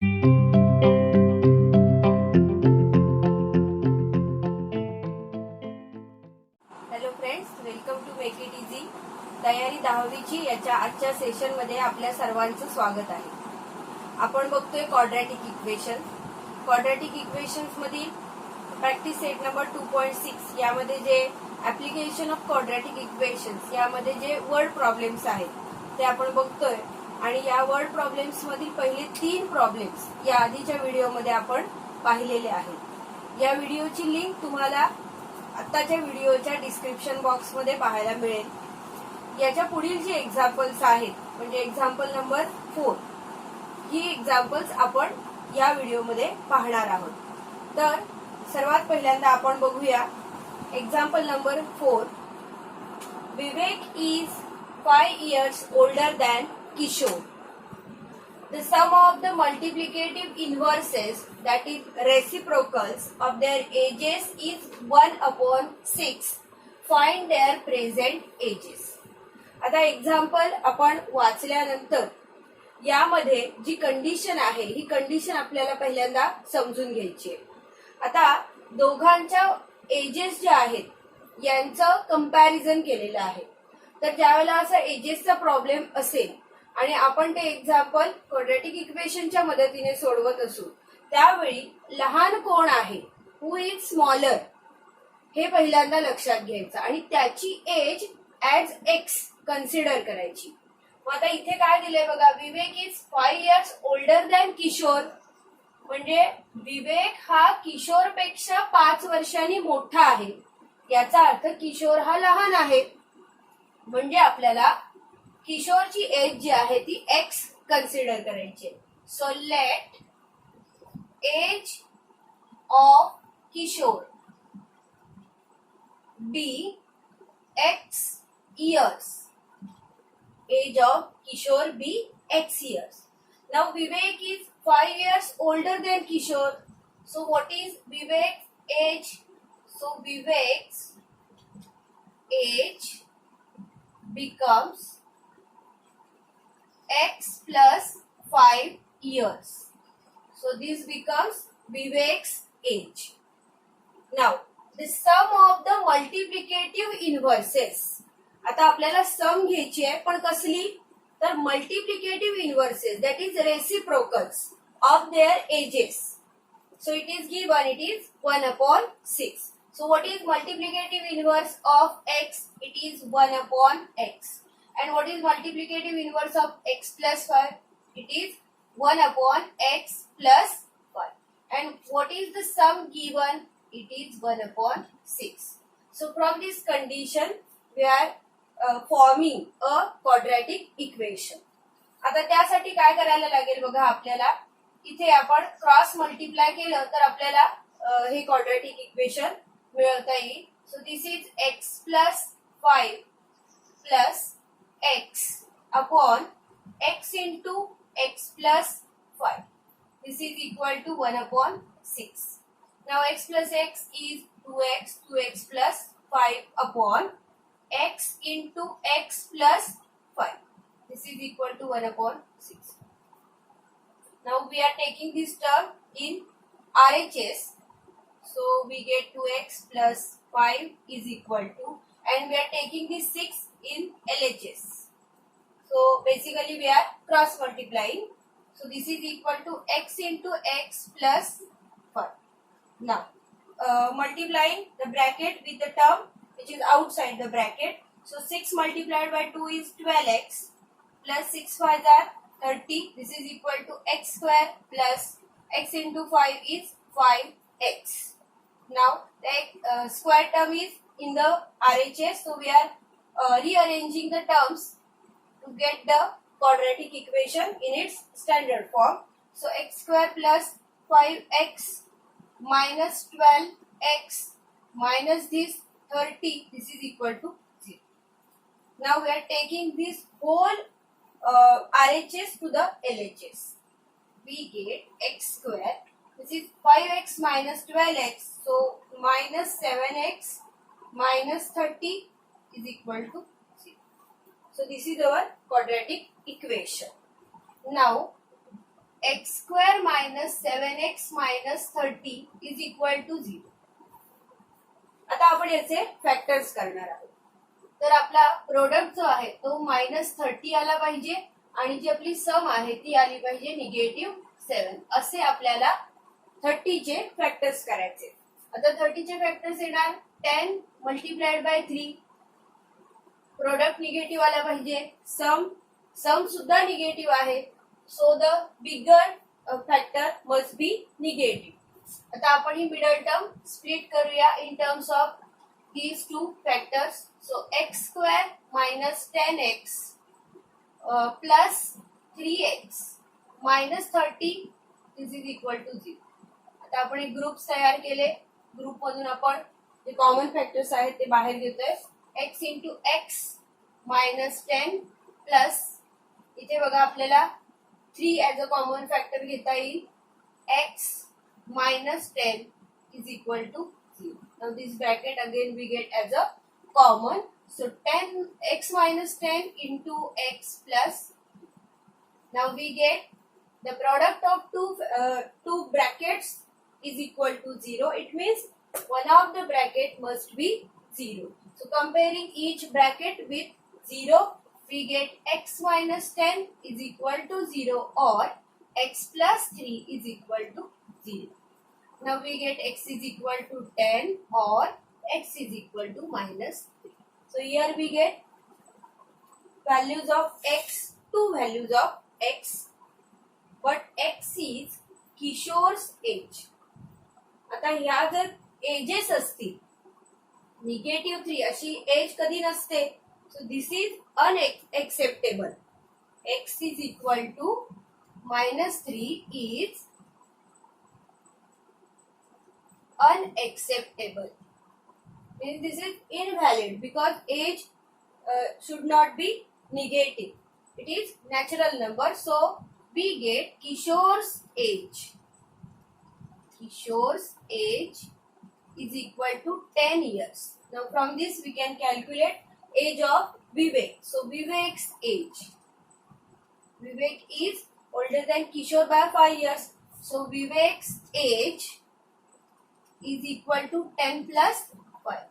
Hello friends, welcome to make it easy. तयारी 10वीची याच्या आजच्या सेशनमध्ये आपल्या सर्वांचं स्वागत आहे. आपण बघतोय क्वाड्रॅटिक इक्वेशन. क्वाड्रॅटिक इक्वेशन्स मधील प्रॅक्टिस सेट नंबर 2.6 यामध्ये जे ऍप्लिकेशन ऑफ क्वाड्रॅटिक इक्वेशन्स यामध्ये जे वर्ड प्रॉब्लेम्स आहेत ते आपण बघतोय. आणि या वर्ड प्रॉब्लेम्स मधील पहिले 3 प्रॉब्लेम्स या आधीच्या व्हिडिओमध्ये आपण पाहिलेले आहेत. या व्हिडिओची लिंक तुम्हाला आताच्या व्हिडिओच्या डिस्क्रिप्शन बॉक्स मध्ये पाहायला मिळेल. याच्या पुढील जे एक्झाम्पल्स आहेत म्हणजे एक्झाम्पल नंबर 4 ही एक्झाम्पल्स आपण या व्हिडिओमध्ये पाहणार आहोत. तर सर्वात पहिल्यांदा आपण बघूया example number 4. Vivek is 5 years older than Kishore. The sum of the multiplicative inverses, that is reciprocals, of their ages is 1/6. Find their present ages. आता एक्झाम्पल आपण वाचल्यानंतर यामध्ये जी कंडिशन आहे ही कंडिशन आपल्याला पहिल्यांदा समजून घ्यायची आहे. आता दोघांच्या एजेस ज्या आहेत यांचं कंपॅरिझन केलेलं आहे. तर ज्यावेळेला असा एजेसचा प्रॉब्लेम असेल आणि आपण ते एक्झाम्पल क्वाड्रॅटिक इक्वेशनच्या मदतीने सोडवत असू त्यावेळी लहान कोण आहे, हु इज स्मॉलर, हे पहिल्यांदा लक्षात घ्यायचं आणि त्याची एज ऍज एक्स कन्सिडर करायची. मग आता इथे काय दिलंय बघा, विवेक इज 5 years ओल्डर दॅन किशोर. म्हणजे विवेक हा किशोरपेक्षा 5 वर्षांनी मोठा आहे. याचा अर्थ किशोर हा लहान आहे. म्हणजे आपल्याला किशोरची एज जी आहे ती एक्स कन्सिडर करायची. So let age of Kishore be x years. Age of Kishore be x years. Now Vivek is 5 years older than Kishore. So what is Vivek's age? So Vivek's age becomes x plus 5 years. So this becomes Vivek's age. Now the sum of the multiplicative inverses. आता आपल्याला सम घ्यायची आहे पण कसली, तर multiplicative inverses, that is reciprocals of their ages. So it is given, it is 1/6. So what is multiplicative inverse of x? It is 1/x. And what is multiplicative inverse of x plus 5? It is 1/x plus 5. And what is the sum given? It is 1/6. So from this condition we are forming a quadratic equation. आता त्यासाठी काय करायला लागेल बघा, आपल्याला इथे आपण cross multiply केलं तर आपल्याला हे क्वाड्रॅटिक इक्वेशन मिळवता येईल. So this is x plus 5 plus x upon x into x plus 5. This is equal to 1/6. Now x plus x is 2x, 2x plus 5 upon x into x plus 5. This is equal to 1/6. Now we are taking this term in RHS. So we get 2x plus 5 is equal to, and we are taking this 6 in LHS. So basically we are cross multiplying. So this is equal to x into x plus 5. Now multiplying the bracket with the term which is outside the bracket. So 6 multiplied by 2 is 12x plus 6 5s are 30. This is equal to x square plus x into 5 is 5x. Now the square term is in the RHS. So we are rearranging the terms to get the quadratic equation in its standard form. So x square plus 5x minus 12x minus this 30, this is equal to 0. Now we are taking this whole RHS to the LHS. We get x square. This is 5x minus 12x. So minus 7x minus 30 is equal to 0. So this is our quadratic equation. Now x square minus 7x minus 30 is equal to 0. आता आपण याचे factors करणार आहोत. तर आपला product जो आहे तो -30 आला पाहिजे आणि जी आपली सम आहे ती आली पाहिजे -7. असे आपल्याला 30 चे फॅक्टर्स करायचे. आता 30 चे फॅक्टर्स येणार 10 मल्टिप्लाइड बाय 3. प्रोडक्ट निगेटिव्ह आला पाहिजे. सम सुद्धा निगेटिव्ह आहे. So the bigger factor must be negative. आता आपण ही मिडल टर्म स्प्लिट करूया in terms of these two factors. So x square minus 10x plus 3x minus 30 this is equal to 0. आता आपण एक ग्रुप्स तयार केले. ग्रुप मधून आपण जे कॉमन फॅक्टर्स आहेत ते बाहेर घेतोय. x into x minus 10 plus इथे बघा आपल्याला 3 ऍज अ कॉमन फॅक्टर घेता येईल. x minus 10 is equal to 0. Now this bracket again we get as a common. So 10x minus 10 into x plus. Now we get the product of two brackets is equal to 0. It means one of the bracket must be 0. So comparing each bracket with 0, we get x minus 10 is equal to 0 or x plus 3 is equal to 0. Now we get x is equal to 10 or x is equal to -3. So here we get values of x, two values of x, but x is Kishore's age. आता ह्या जर edges असतील -3 अशी as कधी नसते. So this is unacceptable. x is equal to -3 is unacceptable. Means this is invalid because age should not be negative. It is natural number. So we get Kishore's age. Kishore's age is equal to 10 years. Now from this we can calculate age of Vivek. So Vivek's age. Vivek is older than Kishore by 5 years. So Vivek's age is equal to 10 plus 5.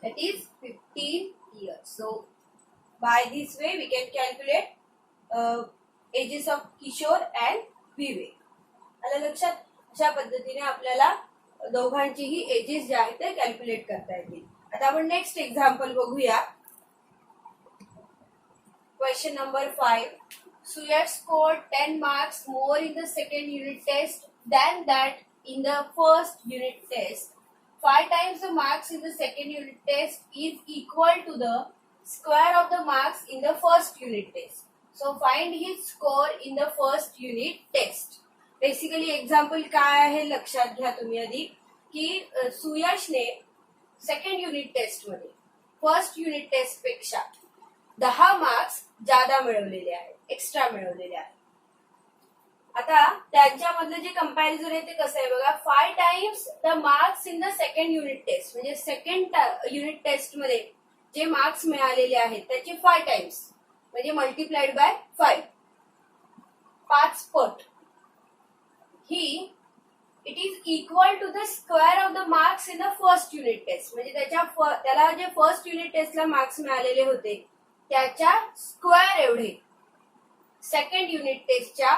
That is 15 years. So by this way we can calculate ages of Kishore and Vivek. आलं लक्षात? अशा पद्धतीने आपल्याला दोघांचीही edges जे आहेत ते calculate करता येतील. आता आपण नेक्स्ट एक्झाम्पल बघूया. Question number 5. Suyat scored 10 marks more in the second unit test than that in the first unit test. 5 times the marks in the second unit test is equal to the square of the marks in the first unit test. So find his score in the first unit test. Basically example काय आहे लक्षात घ्या तुम्ही आधी की सुयशने second unit test मध्ये first unit test पेक्षा 10 marks जादा मिळवलेले आहेत, एक्स्ट्रा मिळवलेले आहेत. आता त्यांच्यामधलं जे कंपॅरिझन आहे ते कसं आहे बघा. 5 times the marks in the second unit test म्हणजे सेकंड युनिट टेस्ट मध्ये जे मार्क्स मिळालेले आहेत त्याचे 5 टाइम्स म्हणजे मल्टिप्लाइड बाय 5. 5 पट ही it is equal to the square of the marks in the first unit test म्हणजे त्याला जे फर्स्ट युनिट टेस्टला मार्क्स मिळालेले होते त्याच्या स्क्वेअर एवढे सेकंड युनिट टेस्टच्या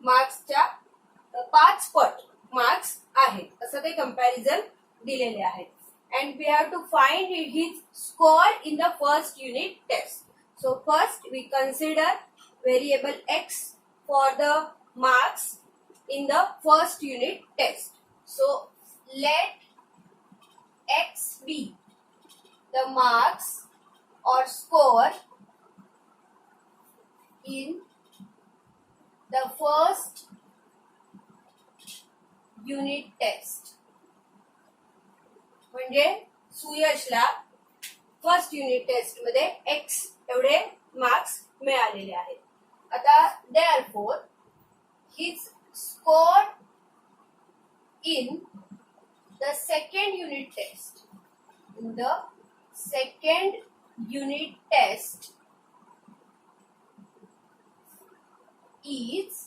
मार्क्सच्या 5 पट मार्क्स आहेत असं ते कंपॅरिझन दिलेले आहेत. And we have to find his score in the first unit test. So first we consider variable x for the marks in the first unit test. So let x be the marks or score in the first unit test. म्हणजे सुयशला first unit test मध्ये x एवढे marks मिळालेले आहेत. आता therefore his score in the second unit test. In the second unit test is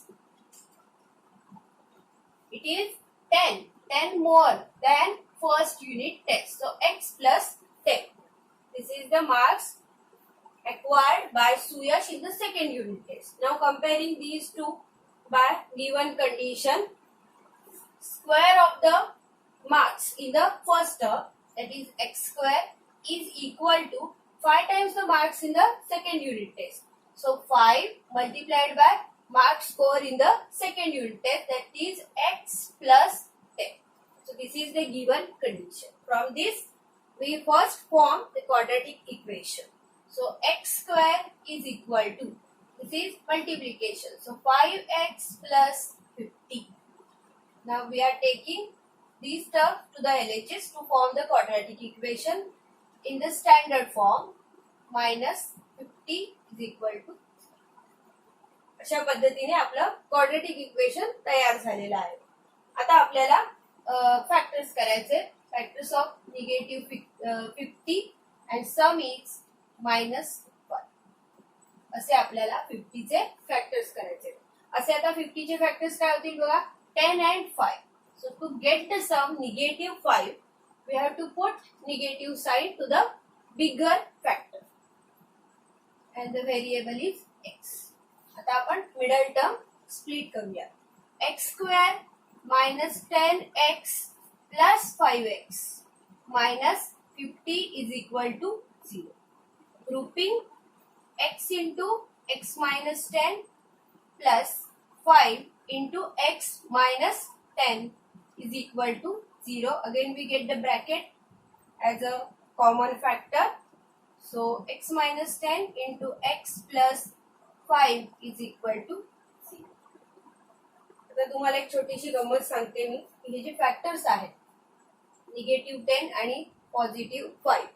It is 10 more than first unit test. So x plus 10. This is the marks acquired by Suyash in the second unit test. Now comparing these two by given condition, square of the marks in the first term, that is x square, is equal to 5 times the marks in the second unit test. So 5 multiplied by mark score in the second unit test, that is x plus 10. So this is the given condition. From this we first form the quadratic equation. So x square is equal to, this is multiplication, so 5x plus 50. Now we are taking these terms to the LHS to form the quadratic equation in the standard form. Minus 50 is equal to, अशा पद्धतीने आपलं quadratic equation तयार झालेलं आहे. आता आपल्याला factors करायचे. Factors of negative 50 and some is -1. असे आपल्याला 50 चे फॅक्टर्स करायचे. असे आता 50 चे फॅक्टर्स काय होतील बघा, 10 and 5. So to get the sum -5, we have to put negative sign to the bigger factor and the variable is x. आता आपण मिडल टर्म स्प्लिट करूया. x square minus 10x plus 5x minus 50 is equal to 0. Grouping x into x minus 10 plus 5 into x minus 10 is equal to 0. Again we get the bracket as a common factor. So x minus 10 into x plus 5 is equal to 0. आता तुम्हाला एक छोटीशी गंमत सांगते मी. हे जे factors आहेत -10 आणि +5,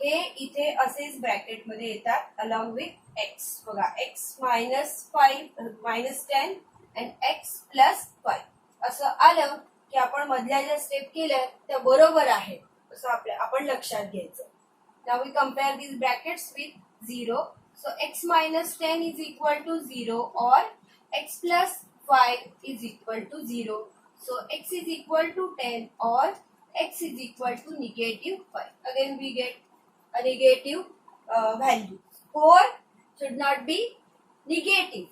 हे इथे असेच ब्रॅकेट मध्ये येतात अलॉंग विथ x. बघा, x -10 and x plus 5 असं आलं की आपण मधल्या ज्या स्टेप केल्या त्या बरोबर आहेत असं आपण लक्षात घ्यायचं. Now we compare these brackets with 0. So x minus 10 is equal to 0 or x plus 5 is equal to 0. So x is equal to 10 or x is equal to -5. Again we get a negative value. 4 should not be negative.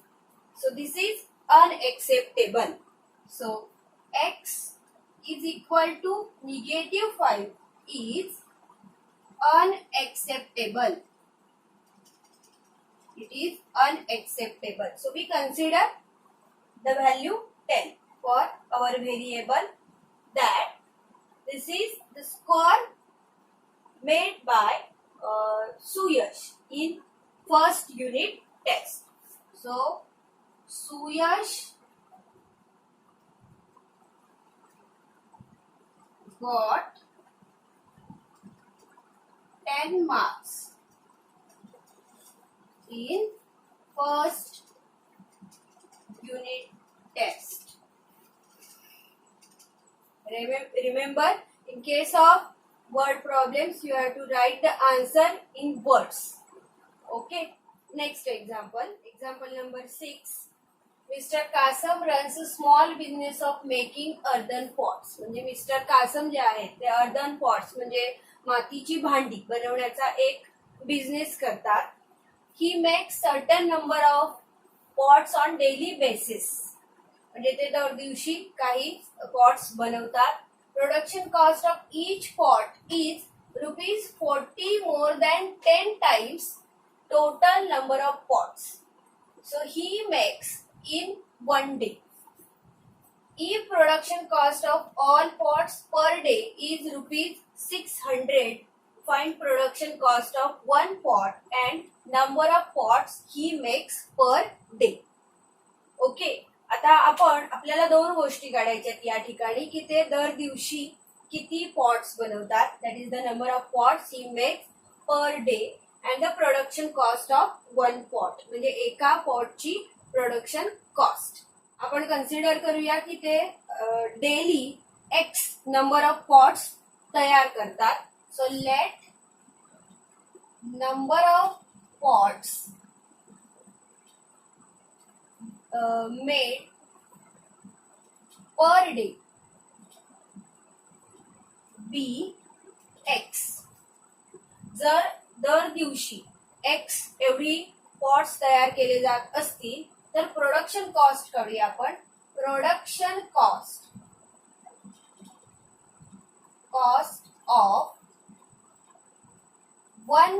So this is unacceptable. So x is equal to -5 is unacceptable. It is unacceptable. So we consider the value 10 for our variable, that this is the score made by Suyash in first unit test. So Suyash got 10 marks in first unit test. Remember, in case of word problems, you have to write the answer in words. Okay. Next example. Example number 6. Mr. Kasam runs a small business of making earthen pots. म्हणजे mister Qasim जे आहेत ते earthen pots म्हणजे मातीची भांडी बनवण्याचा एक business करतात. He makes certain number of pots on daily basis. म्हणजे ते दर दिवशी काही पॉट्स बनवतात. Production cost of each pot is ₹40 more than 10 times total number of pots. So he makes in one day. If production cost of all pots per day is ₹600, find production cost of one pot and number of pots he makes per day. Okay. आता आपण आपल्याला दोन गोष्टी काढायच्या या ठिकाणी की ते दर दिवशी किती पॉट्स बनवतात, that is the number of pots he makes per day and the production cost of one pot म्हणजे एका पॉटची प्रोडक्शन कॉस्ट. आपण कन्सिडर करूया की ते daily x number of pots तयार करतात. So let number of pots made per day be X. जर दर दिवशी X एवढी पॉट्स तयार केले जात असतील तर प्रोडक्शन कॉस्ट काढूया आपण. Production cost of 1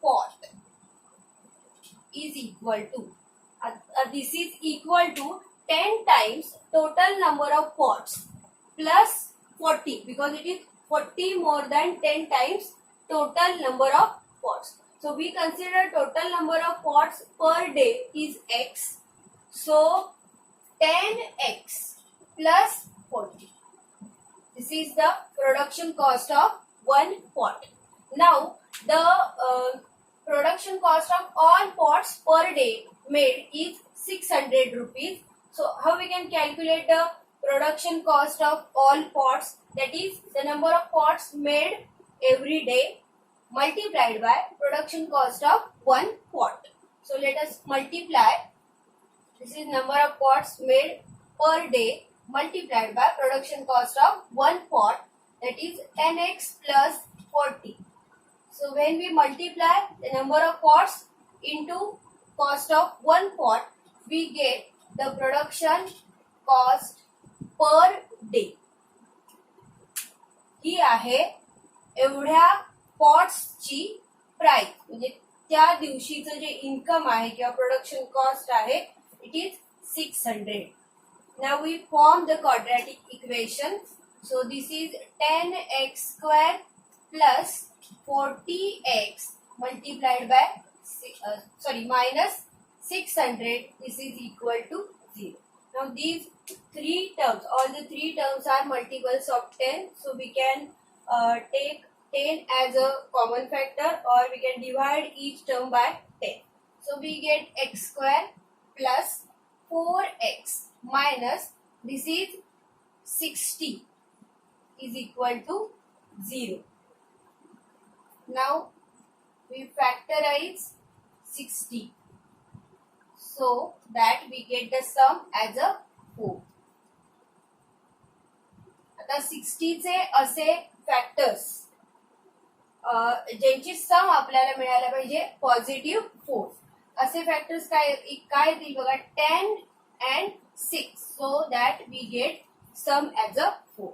pot is equal to, this is equal to 10 times total number of pots plus 40, because it is 40 more than 10 times total number of pots. So we consider total number of pots per day is X. So 10X plus 40. This is the production cost of 1 pot. Now the production cost of all pots per day made is 600 rupees. So how we can calculate the production cost of all pots? That is the number of pots made every day multiplied by production cost of 1 pot. So let us multiply. This is number of pots made per day multiplied by production cost of 1 pot, that is 10x plus 40. So when we multiply the number of pots into cost of 1 pot, we get the production cost per day. ही आहे एवढ्या पॉट्सची price, म्हणजे त्या दिवशीचं जे income आहे किंवा production cost आहे, it is 600. Now we form the quadratic equation. So this is 10x square plus 40x multiplied by minus 600. This is equal to 0. Now these three terms, all the three terms are multiples of 10. So we can take 10 as a common factor, or we can divide each term by 10. So we get x square plus 4x minus, this is 60, is equal to 0. Now we factorize 60 so that we get the sum as a 4. आता 60 चे असे factors ज्यांची सम आपल्याला मिळायला पाहिजे positive 4, असे factors काय येतील बघा, 10 and 6, so that we get sum as a 4.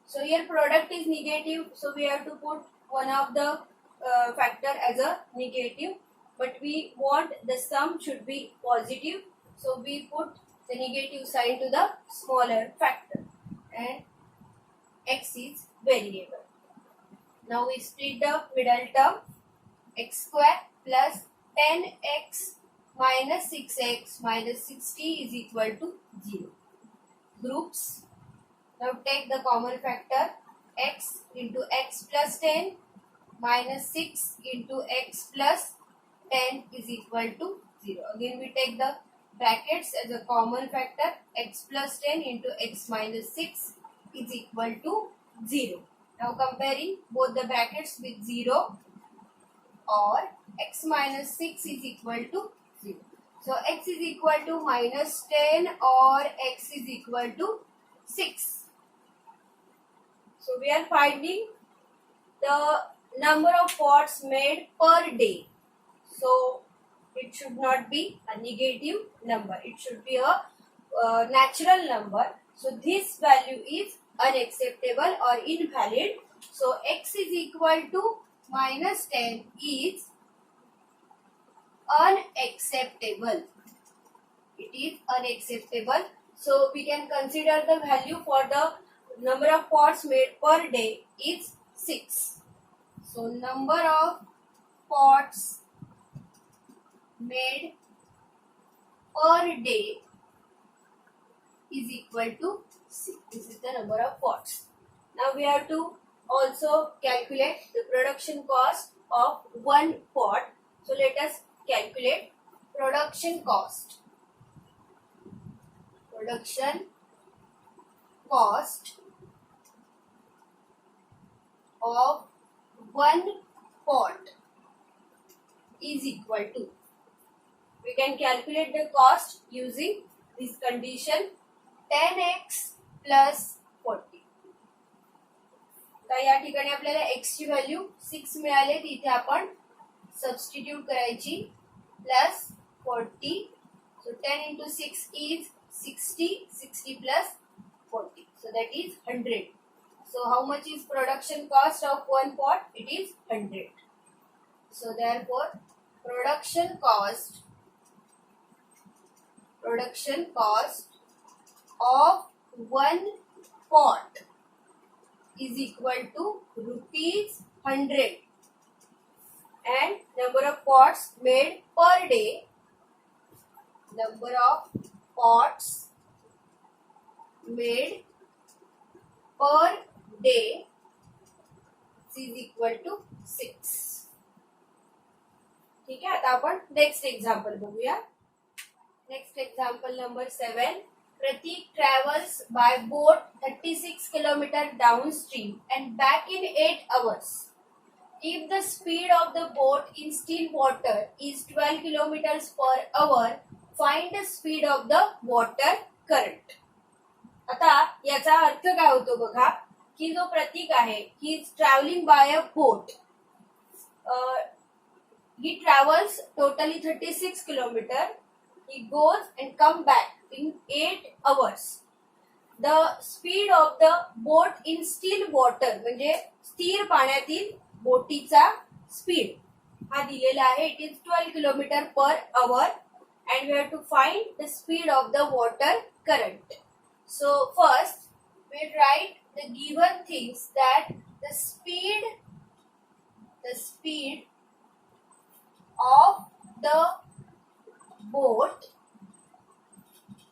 So here product is negative, so we have to put one of the factor as a negative, but we want the sum should be positive, so we put the negative sign to the smaller factor, and x is variable. Now we split the middle term, x square plus 10x minus 6x minus 60 is equal to 0. Groups. Now take the common factor, x into x plus 10 minus 6 into x plus 10 is equal to 0. Again we take the brackets as a common factor, x plus 10 into x minus 6 is equal to 0. Now comparing both the brackets with 0, or x minus 6 is equal to 0. So x is equal to minus 10 or x is equal to 6. So we are finding the number of pots made per day. So it should not be a negative number. It should be a natural number. So this value is unacceptable or invalid. So x is equal to minus 10 is unacceptable. It is unacceptable. So we can consider the value for the number of pots made per day is 6. So number of pots made per day is equal to 6. This is the number of pots. Now we have to also calculate the production cost of 1 pot. So let us calculate production cost. Production cost of 1 pot is equal to, we can calculate the cost using this condition, 10x plus 40. तर या ठिकाणी आपल्याला x ची value 6 मिळाले, तिथे आपण substitute करायची plus 40. So 10 into 6 is 60. 60 plus 40. So that is 100. So how much is production cost of one pot? It is 100. So therefore production cost of one pot is equal to rupees 100, and number of pots made per day, number of pots made per day is equal to 6. ठीक आहे. आता आपण next example बघूया. Next example number 7. Pratik travels by boat 36 km downstream and back in 8 hours. If the speed of the boat in still water is 12 km per hour, find the speed of the water current. आता याचा अर्थ काय होतो बघा, की जो प्रतीक आहे, he is travelling by a boat. He travels totally 36 kilometer. He goes and come back in 8 hours. The speed of the boat in still water म्हणजे स्थिर पाण्यातील बोटीचा स्पीड हा दिलेला आहे. It is 12 kilometer per hour and we have to find the speed of the water current. So first we write the given things, that the speed of the boat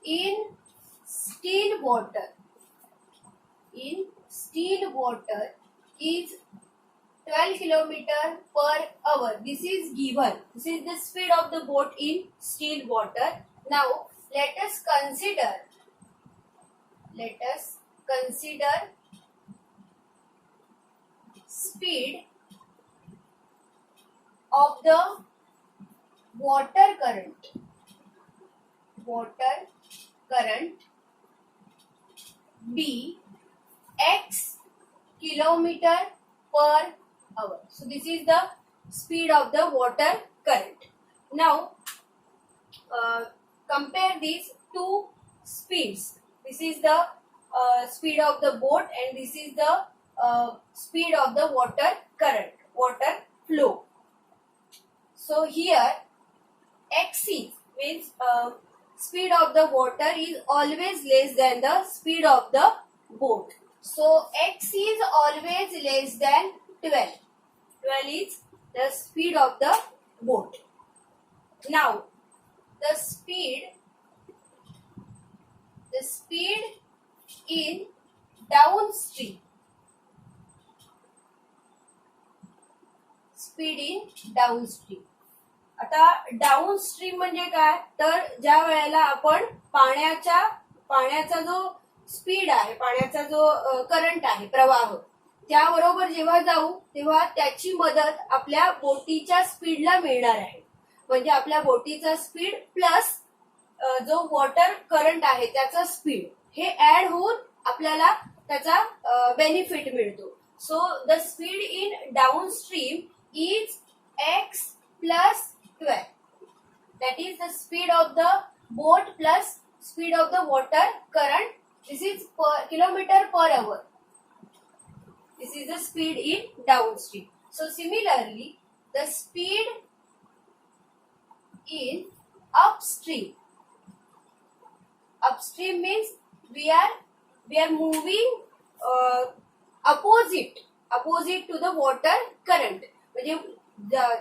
in still water is 12 kilometer per hour. This is given. This is the speed of the boat in still water. Now let us consider speed of the water current be x kilometer per hour. So this is the speed of the water current. Now compare these two speeds. This is the speed of the boat and this is the speed of the water current, water flow. So here x means speed of the water is always less than the speed of the boat. So x is always less than 12. 12 is the speed of the boat. Now the speed in downstream. आता downstream म्हणजे काय, तर ज्या वेळेला आपण पाण्याचा जो speed आहे, पाण्याचा जो करंट आहे, प्रवाह, त्याबरोबर जेव्हा जाऊ तेव्हा त्याची मदत आपल्या बोटीच्या स्पीडला मिळणार आहे. म्हणजे आपल्या बोटीचा स्पीड प्लस जो वॉटर करंट आहे त्याचा स्पीड हे ऍड होऊन आपल्याला त्याचा बेनिफिट मिळतो. So the speed in downstream is x plus 12. That is the speed of the boat plus speed of the water current. This is per kilometer per hour. This is the speed in downstream. So similarly, the speed in upstream. Upstream means we are moving opposite to the water current. म्हणजे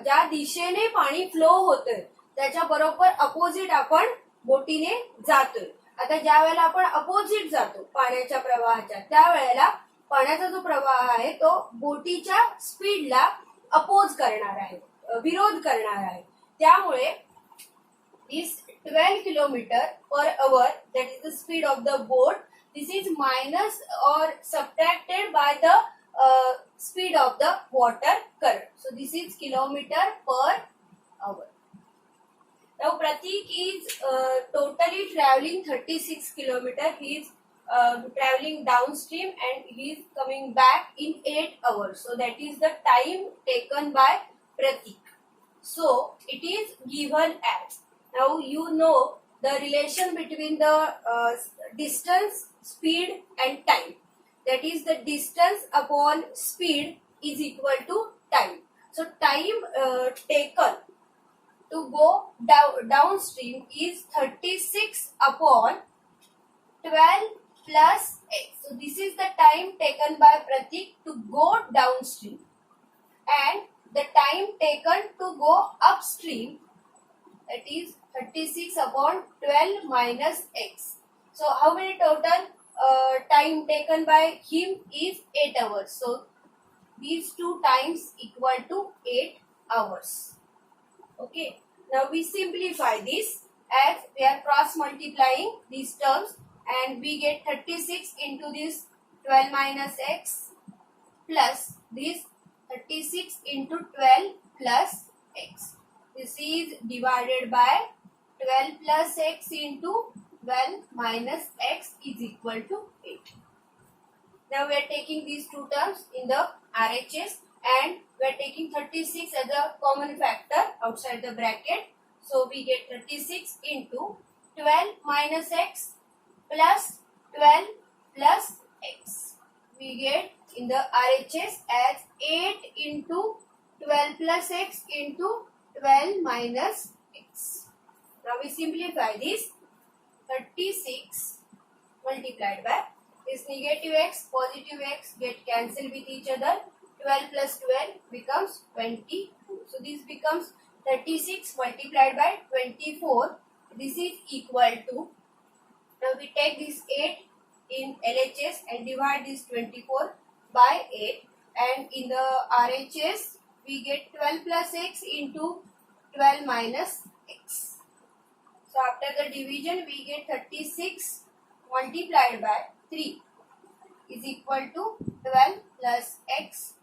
ज्या दिशेने पाणी flow होतंय त्याच्या बरोबर opposite आपण बोटीने जातोय. आता ज्या वेळेला आपण अपोजिट जातो पाण्याच्या प्रवाहाच्या, त्यावेळेला पाण्याचा जो प्रवाह आहे तो बोटीच्या स्पीडला अपोज करणार आहे, विरोध करणार आहे. त्यामुळे this 12 kilometer per hour, that is the speed of the boat, this is minus or subtracted by the speed of the water current. So this is kilometer per hour. Now Pratik is totally traveling 36 kilometer. He is traveling downstream and he is coming back in 8 hours. So that is the time taken by Pratik. So it is given as, now you know the relation between the distance, speed and time. That is the distance upon speed is equal to time. So time taken to go downstream is 36 upon 12 plus x. So this is the time taken by Pratik to go downstream, and the time taken to go upstream, that is 36 upon 12 minus x. So how many total time taken by him is 8 hours. So these two times equal to 8 hours. Okay. Now we simplify this as we are cross multiplying these terms, and we get 36 into this 12 minus x plus this 36 into 12 plus x. This is divided by 12 plus x into 12 minus x is equal to 8. Now we are taking these two terms in the RHS, and we are taking 36 as a common factor outside the bracket. So we get 36 into 12 minus x plus 12 plus x. We get in the RHS as 8 into 12 plus x into 12 minus x. Now we simplify this. 36 multiplied by this negative x, positive x get cancelled with each other. 12 plus 12 becomes 22. So this becomes 36 multiplied by 24. This is equal to, now we take this 8 in LHS and divide this 24 by 8, and in the RHS we get 12 plus x into 12 minus x. So after the division we get 36 multiplied by 3 is equal to 12 plus x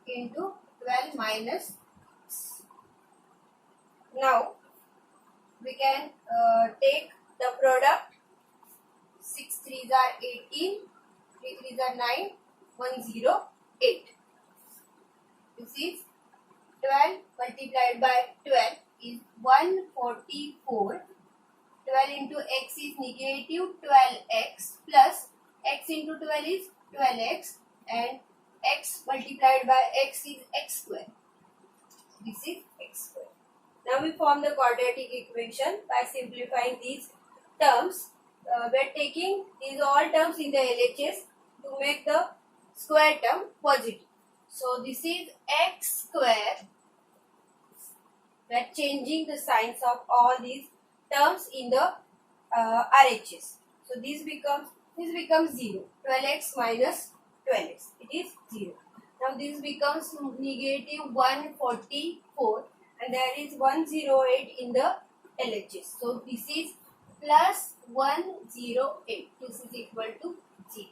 into 12 minus x. Now we can take the product. 6 3s are 18, 3 3s are 9, 108. This is 12 multiplied by 12 is 144. 12 into x is negative 12x plus x into 12 is 12x, and x multiplied by x is x square. This is x square. Now we form the quadratic equation by simplifying these terms. We are taking these all terms in the LHS to make the square term positive. So this is x square. We are changing the signs of all these terms in the RHS. So this becomes 0. 12x minus 12x. It is 0. Now this becomes negative 144, and there is 108 in the LHS. So this is plus 108. This is equal to 0.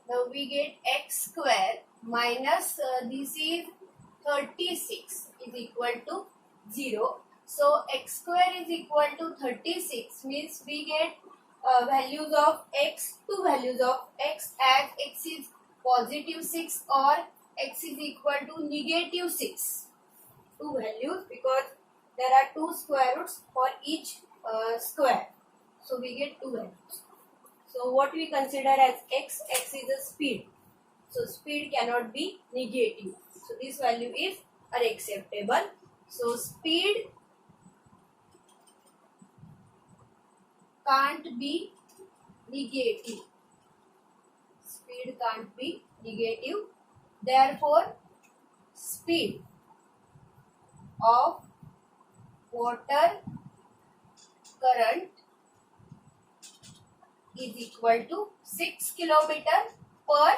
Now we get x square minus this is 36 is equal to 0. So x square is equal to 36 means we get values of x, two values of x, as x is positive 6 or x is equal to negative 6. Two values because there are two square roots for each square. So we get two values. So what we consider as x is a speed. So speed cannot be negative. So this value is unacceptable. So speed can't be negative. Speed can't be negative. Therefore, speed of water current is equal to 6 km per hour.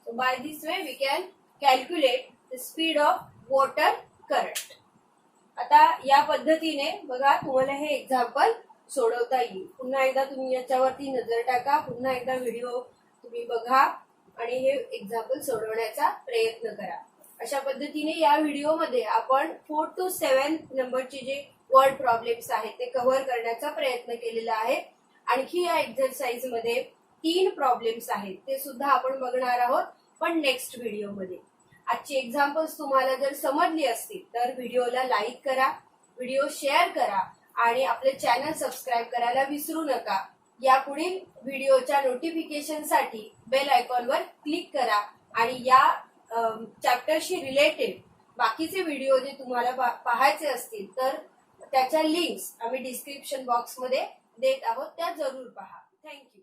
So by this way we can calculate the speed of water current. आता या पद्धतीने बघा तुम्हाला हे example सोडवता येईल. पुन्हा एकदा तुम्ही याच्यावरती नजर टाका, पुन्हा एकदा व्हिडिओ तुम्ही बघा आणि हे एक्झाम्पल सोडवण्याचा प्रयत्न करा. अशा पद्धतीने या व्हिडिओमध्ये आपण 4 to 7 नंबरचे जे वर्ड प्रॉब्लेम्स आहेत ते कव्हर करण्याचा प्रयत्न केलेला आहे. आणखी या एक्झरसाइज मध्ये 3 प्रॉब्लेम्स आहेत, ते सुद्धा आपण बघणार आहोत, पण नेक्स्ट व्हिडिओमध्ये. आजची एक्झाम्पल्स तुम्हाला जर समजली असतील तर व्हिडिओला लाईक करा, व्हिडिओ शेअर करा आणि आपले चॅनल सबस्क्राईब करायला विसरू नका. या पुढील व्हिडिओच्या नोटिफिकेशनसाठी बेल आयकॉनवर क्लिक करा आणि या चॅप्टरशी रिलेटेड बाकीचे व्हिडिओ जे तुम्हाला पाहायचे असतील तर त्याच्या लिंक्स आम्ही डिस्क्रिप्शन बॉक्समध्ये देत आहोत, त्या जरूर पहा. थँक्यू.